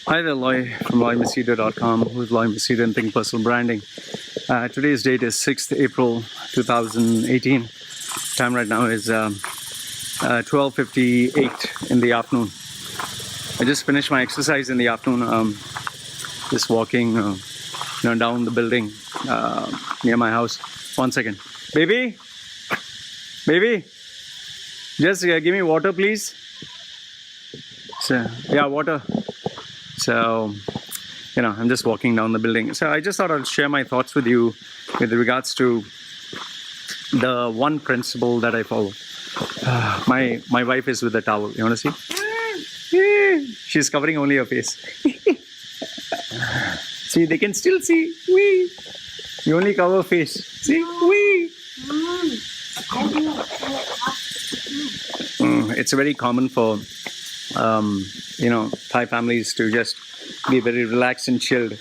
Hi there, Loy from Machedo.com, who's Loy Machedo and Think Personal Branding. Today's date is 6th April 2018. Time right now is 12:58 in the afternoon. I just finished my exercise in the afternoon, just walking down the building near my house. 1 second. Baby, just give me water, please. So, yeah, water. So, I'm just walking down the building. So I just thought I'll share my thoughts with you with regards to the one principle that I follow. My wife is with a towel. You want to see? She's covering only her face. See, they can still see. Wee. You only cover face. See? Wee. It's very common for Thai families to just be very relaxed and chilled,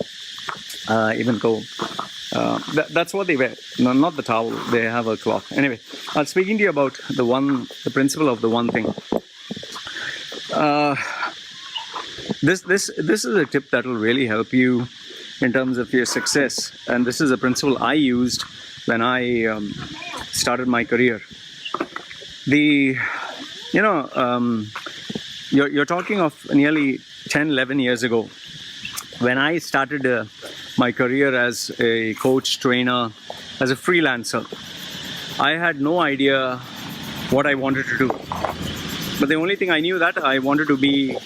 even though that's what they wear. No, not the towel. They have a cloth. Anyway, I was speaking to you about the principle of the one thing. This is a tip that will really help you in terms of your success, and this is a principle I used when I started my career. You're talking of nearly 10, 11 years ago when I started my career as a coach, trainer, as a freelancer. I had no idea what I wanted to do. But the only thing I knew that I wanted to be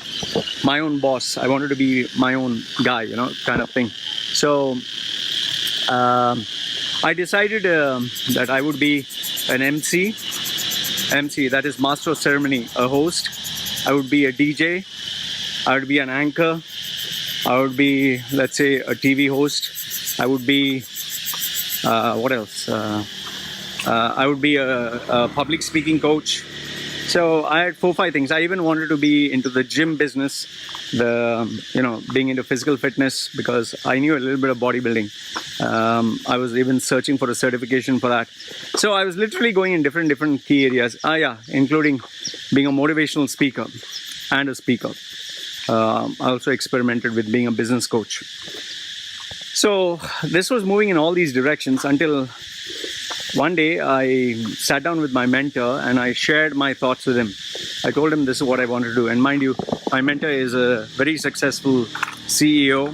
my own boss. I wanted to be my own guy, kind of thing. So I decided that I would be an MC, that is Master of Ceremony, a host. I would be a DJ. I would be an anchor. I would be, let's say, a TV host. I would be, what else? I would be a public speaking coach. So I had 4 or 5 things. I even wanted to be into the gym business, being into physical fitness, because I knew a little bit of bodybuilding. I was even searching for a certification for that. So I was literally going in different key areas. Including being a motivational speaker and a speaker. I also experimented with being a business coach. So this was moving in all these directions until one day I sat down with my mentor and I shared my thoughts with him. I told him this is what I want to do. And mind you, my mentor is a very successful CEO,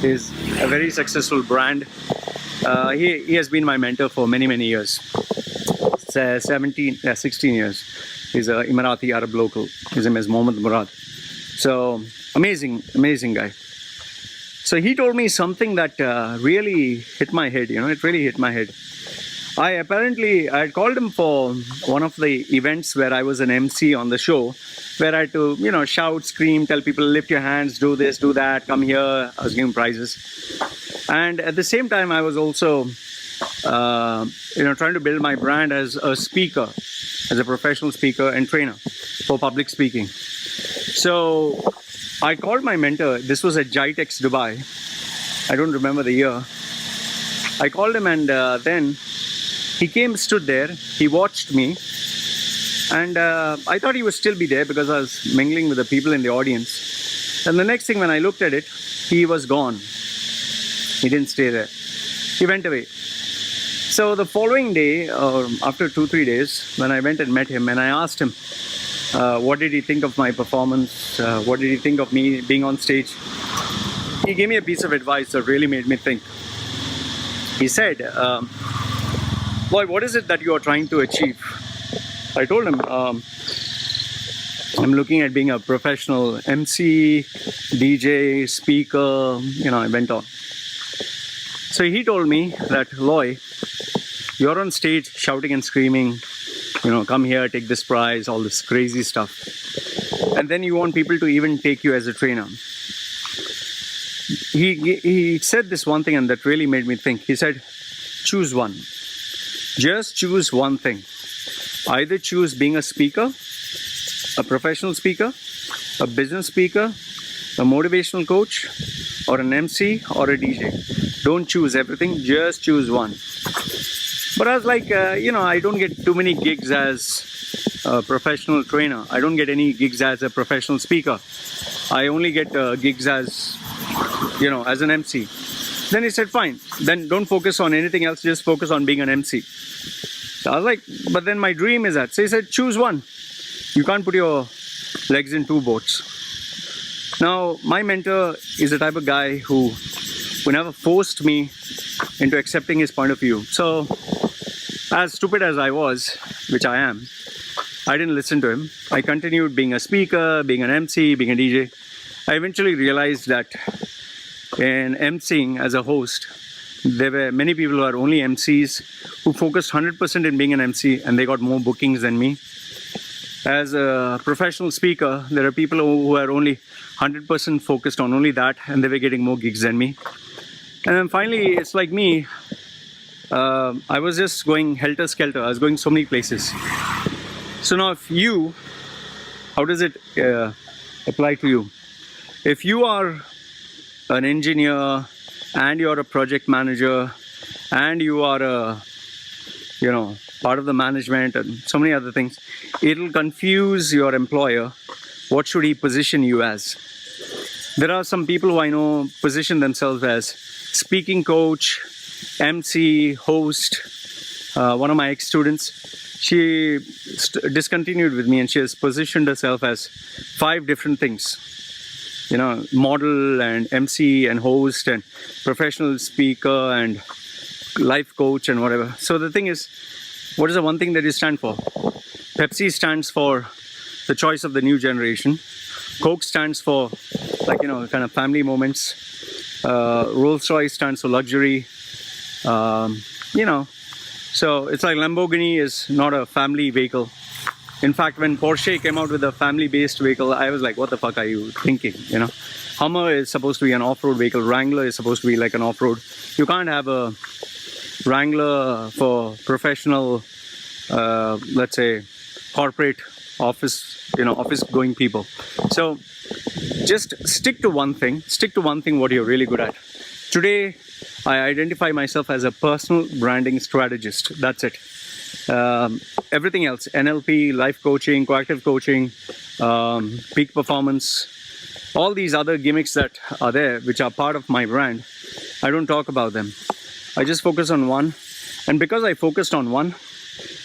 is a very successful brand. He has been my mentor for many years. 16 years. He's an Emirati Arab local. His name is Mohammed Murad. So amazing guy. So he told me something that really hit my head. It really hit my head. I had called him for one of the events where I was an MC on the show, where I had to, shout, scream, tell people, lift your hands, do this, do that, come here. I was giving prizes. And at the same time, I was also, trying to build my brand as a speaker, as a professional speaker and trainer for public speaking. So I called my mentor. This was at Jitex, Dubai. I don't remember the year. I called him and then he came, stood there, he watched me, and I thought he would still be there because I was mingling with the people in the audience. And the next thing, when I looked at it, he was gone. He didn't stay there. He went away. So the following day, or after 2-3 days, when I went and met him and I asked him, what did he think of my performance? What did he think of me being on stage? He gave me a piece of advice that really made me think. He said, Boy, what is it that you are trying to achieve? I told him, I'm looking at being a professional MC, DJ, speaker, I went on. So he told me that, Loy, you're on stage shouting and screaming, come here, take this prize, all this crazy stuff. And then you want people to even take you as a trainer. He said this one thing and that really made me think. He said, choose one. Just choose one thing. Either choose being a speaker, a professional speaker, a business speaker, a motivational coach, or an MC or a DJ. Don't choose everything, just choose one. But I was like, I don't get too many gigs as a professional trainer. I don't get any gigs as a professional speaker. I only get gigs as, as an MC. Then he said, fine, then don't focus on anything else, just focus on being an MC. So I was like, but then my dream is that. So he said, choose one. You can't put your legs in two boats. Now, my mentor is the type of guy who never forced me into accepting his point of view. So, as stupid as I was, which I am, I didn't listen to him. I continued being a speaker, being an MC, being a DJ. I eventually realized that in emceeing as a host, there were many people who are only MCs who focused 100% in being an MC, and they got more bookings than me. As a professional speaker, there are people who are only 100% focused on only that, and they were getting more gigs than me. And then finally, it's like me. I was just going helter-skelter. I was going so many places. So now how does it apply to you? If you are an engineer and you're a project manager and you are a, part of the management and so many other things, it'll confuse your employer. What should he position you as? There are some people who I know position themselves as speaking coach, MC, host. One of my ex-students, she discontinued with me and she has positioned herself as 5 different things. Model and MC and host and professional speaker and life coach and whatever. So the thing is, what is the one thing that you stand for? Pepsi stands for the choice of the new generation. Coke stands for kind of family moments. Rolls-Royce stands for luxury. So it's like Lamborghini is not a family vehicle. In fact, when Porsche came out with a family-based vehicle, I was like, what the fuck are you thinking? Hummer is supposed to be an off-road vehicle. Wrangler is supposed to be like an off-road. You can't have a Wrangler for professional, let's say, corporate office-going people. So just stick to one thing. Stick to one thing what you're really good at. Today, I identify myself as a personal branding strategist. That's it. Everything else, NLP, life coaching, coactive coaching, peak performance, all these other gimmicks that are there, which are part of my brand, I don't talk about them. I just focus on one. And because I focused on one,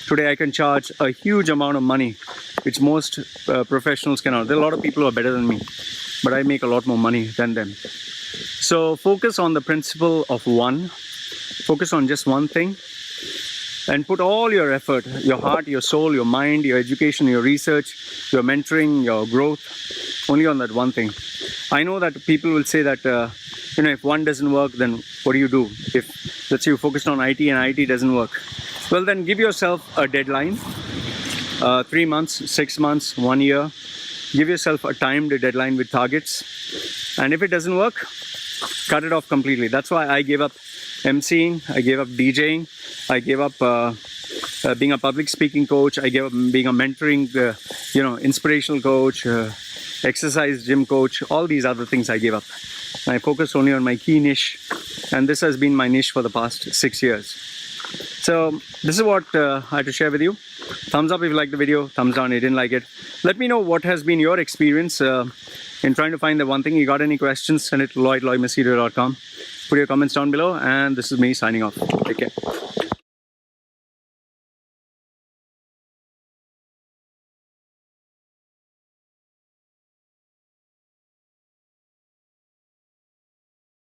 today I can charge a huge amount of money, which most professionals cannot. There are a lot of people who are better than me, but I make a lot more money than them. So focus on the principle of one. Focus on just one thing. And put all your effort, your heart, your soul, your mind, your education, your research, your mentoring, your growth, only on that one thing. I know that people will say that, if one doesn't work, then what do you do? If, let's say, you focused on IT and IT doesn't work. Well, then give yourself a deadline, 3 months, 6 months, 1 year. Give yourself a timed deadline with targets. And if it doesn't work, cut it off completely. That's why I gave up emceeing, I gave up DJing, I gave up being a public speaking coach, I gave up being a mentoring, inspirational coach, exercise gym coach, all these other things I gave up. And I focused only on my key niche, and this has been my niche for the past 6 years. So this is what I had to share with you. Thumbs up if you liked the video, thumbs down if you didn't like it. Let me know what has been your experience in trying to find the one thing. You got any questions, send it to lloyd@machedo.com. Put your comments down below, and this is me signing off. Take care.